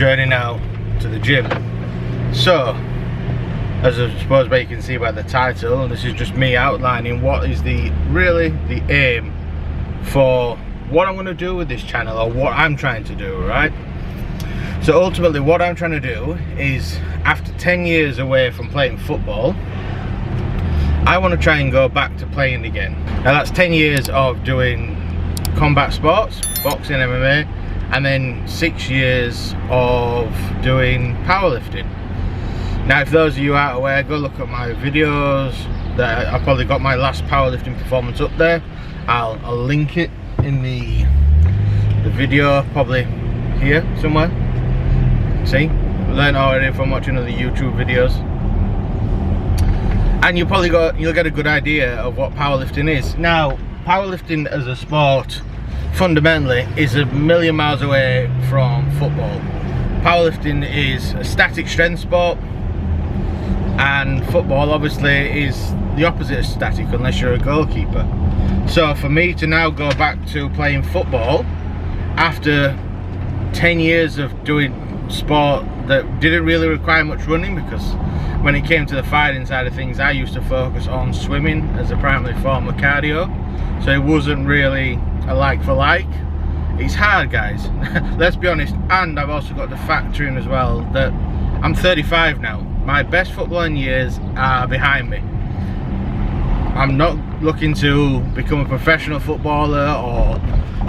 Journey now to the gym. So, as I suppose you can see by the title, this is just me outlining what is really the aim for what I'm going to do with this channel, or what I'm trying to do, right? So ultimately what I'm trying to do is, after 10 years away from playing football, I want to try and go back to playing again. Now that's 10 years of doing combat sports, boxing, MMA, and then 6 years of doing powerlifting. Now if those of you aren't aware, go look at my videos. I've probably got my last powerlifting performance up there. I'll link it in the video, probably here somewhere. See, learn already from watching other YouTube videos, and you'll get a good idea of what powerlifting is. Now, powerlifting as a sport fundamentally is a million miles away from football. Powerlifting is a static strength sport, and football obviously is the opposite of static unless you're a goalkeeper. So for me to now go back to playing football after 10 years of doing sport that didn't really require much running, because when it came to the fighting side of things, I used to focus on swimming as a primary form of cardio, so it wasn't really a like for like. It's hard, guys. Let's be honest. And I've also got to factor in as well that I'm 35 now. My best footballing years are behind me. I'm not looking to become a professional footballer or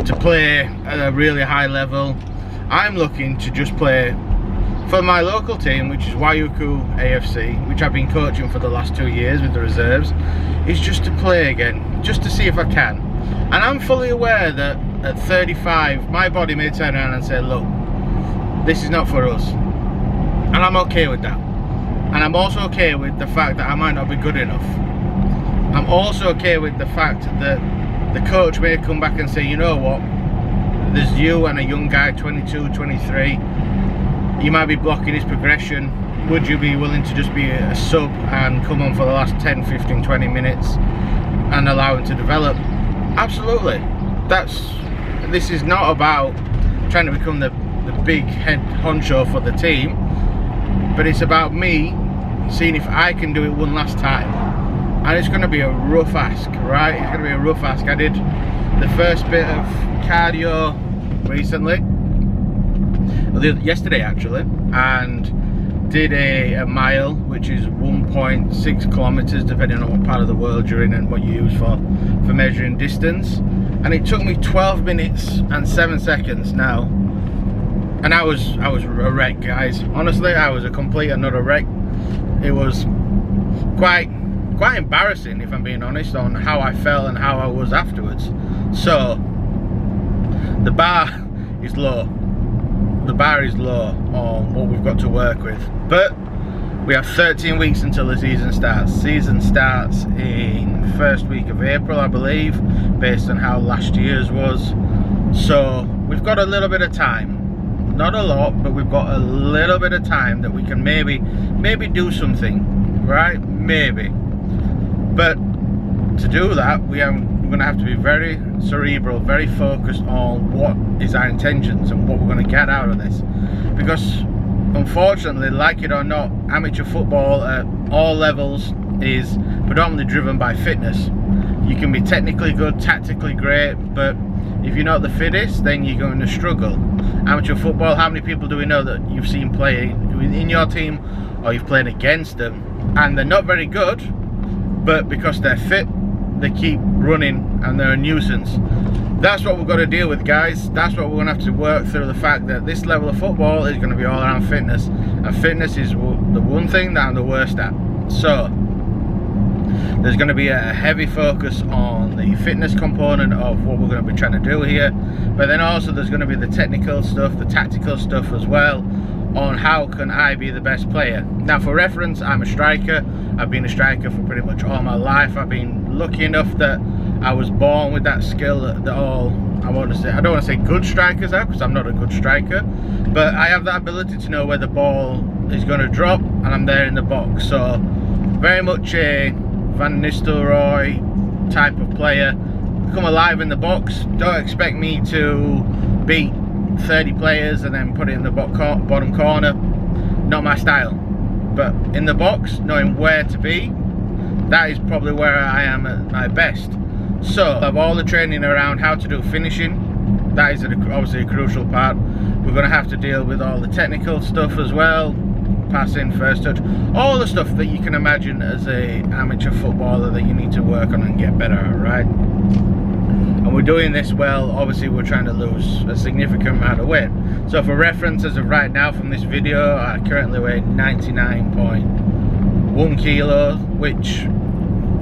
to play at a really high level. I'm looking to just play for my local team, which is Waiuku AFC, which I've been coaching for the last 2 years with the reserves. Is just to play again, just to see if I can. And I'm fully aware that at 35, my body may turn around and say, look, this is not for us. And I'm okay with that. And I'm also okay with the fact that I might not be good enough. I'm also okay with the fact that the coach may come back and say, you know what, there's you and a young guy, 22, 23, you might be blocking his progression. Would you be willing to just be a sub and come on for the last 10, 15, 20 minutes and allow him to develop? Absolutely. This is not about trying to become the big head honcho for the team, but it's about me seeing if I can do it one last time. And it's going to be a rough ask, right? It's going to be a rough ask. I did the first bit of cardio recently, yesterday actually, and did a mile, which is 1.6 kilometers depending on what part of the world you're in and what you use for measuring distance. And it took me 12 minutes and 7 seconds now, and I was a wreck, guys. Honestly, I was a complete and utter wreck. It was quite embarrassing, if I'm being honest, on how I felt and how I was afterwards. So the bar is low. The bar is low on what we've got to work with, but we have 13 weeks until the season starts. Season starts in first week of April, I believe, based on how last year's was. So we've got a little bit of time, not a lot, but we've got a little bit of time that we can maybe do something, right? Maybe. But to do that, we're going to have to be very cerebral, very focused on what is our intentions and what we're going to get out of this. Because unfortunately, like it or not, amateur football at all levels is predominantly driven by fitness. You can be technically good, tactically great, but if you're not the fittest, then you're going to struggle. Amateur football, how many people do we know that you've seen play in your team or you've played against them and they're not very good, but because they're fit, they keep running and they're a nuisance? That's what we've got to deal with, guys. That's what we're going to have to work through, the fact that this level of football is going to be all around fitness, and fitness is the one thing that I'm the worst at. So there's going to be a heavy focus on the fitness component of what we're going to be trying to do here, but then also there's going to be the technical stuff, the tactical stuff as well, on how can I be the best player. Now for reference, I'm a striker. I've been a striker for pretty much all my life. I've been lucky enough that I was born with that skill that all, I don't want to say good strikers have, because I'm not a good striker, but I have that ability to know where the ball is going to drop and I'm there in the box. So very much a Van Nistelrooy type of player. Come alive in the box. Don't expect me to beat 30 players and then put it in the bottom corner, not my style. But in the box, knowing where to be, that is probably where I am at my best. So of all the training around how to do finishing, that is obviously a crucial part. We're going to have to deal with all the technical stuff as well, passing, first touch, all the stuff that you can imagine as a amateur footballer that you need to work on and get better at, right? And we're doing this well. Obviously we're trying to lose a significant amount of weight. So for reference, as of right now from this video, I currently weigh 99.1 kilos, which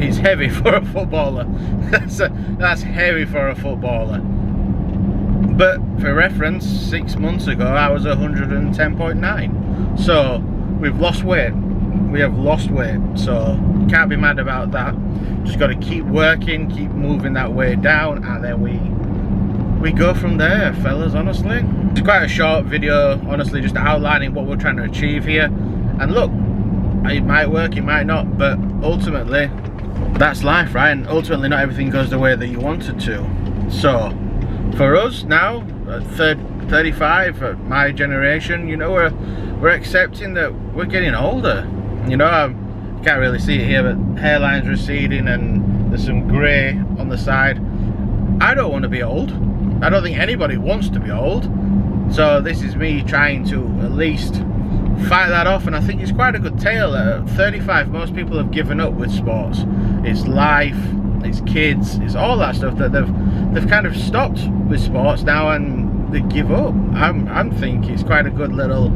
is heavy for a footballer. That's heavy for a footballer. But for reference, 6 months ago I was 110.9. So we've lost weight. We have lost weight, so can't be mad about that. Just got to keep working, keep moving that weight down, and then we go from there, fellas. Honestly, it's quite a short video, honestly, just outlining what we're trying to achieve here. And look, it might work, it might not, but ultimately that's life, right? And ultimately not everything goes the way that you want it to. So for us now, at 35, at my generation, you know, we're accepting that we're getting older. You know, I can't really see it here, but hairline's receding and there's some grey on the side. I don't want to be old. I don't think anybody wants to be old. So this is me trying to at least fight that off, and I think it's quite a good tale. At 35, most people have given up with sports. It's life, it's kids, it's all that stuff that they've kind of stopped with sports now, and they give up. I'm thinking it's quite a good little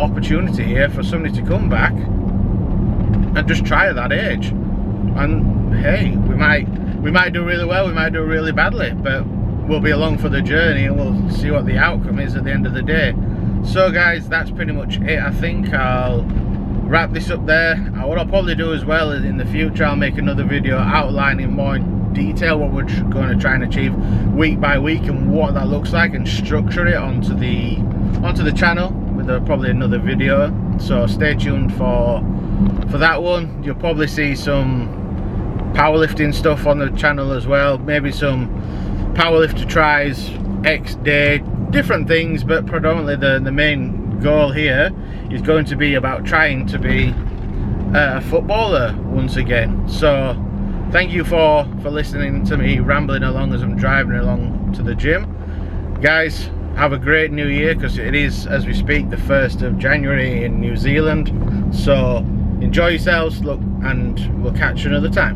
opportunity here for somebody to come back and just try at that age. And hey, we might do really well, we might do really badly, but we'll be along for the journey and we'll see what the outcome is at the end of the day. So guys, that's pretty much it. I think I'll wrap this up there. What I'll probably do as well is in the future I'll make another video outlining more in detail what we're going to try and achieve week by week and what that looks like, and structure it onto the channel with probably another video. So stay tuned for that one. You'll probably see some powerlifting stuff on the channel as well, maybe some powerlifter tries, X day, different things, but predominantly the main goal here is going to be about trying to be a footballer once again. So thank you for listening to me rambling along as I'm driving along to the gym. Guys, have a great new year, because it is, as we speak, the 1st of January in New Zealand. So enjoy yourselves, look, and we'll catch you another time.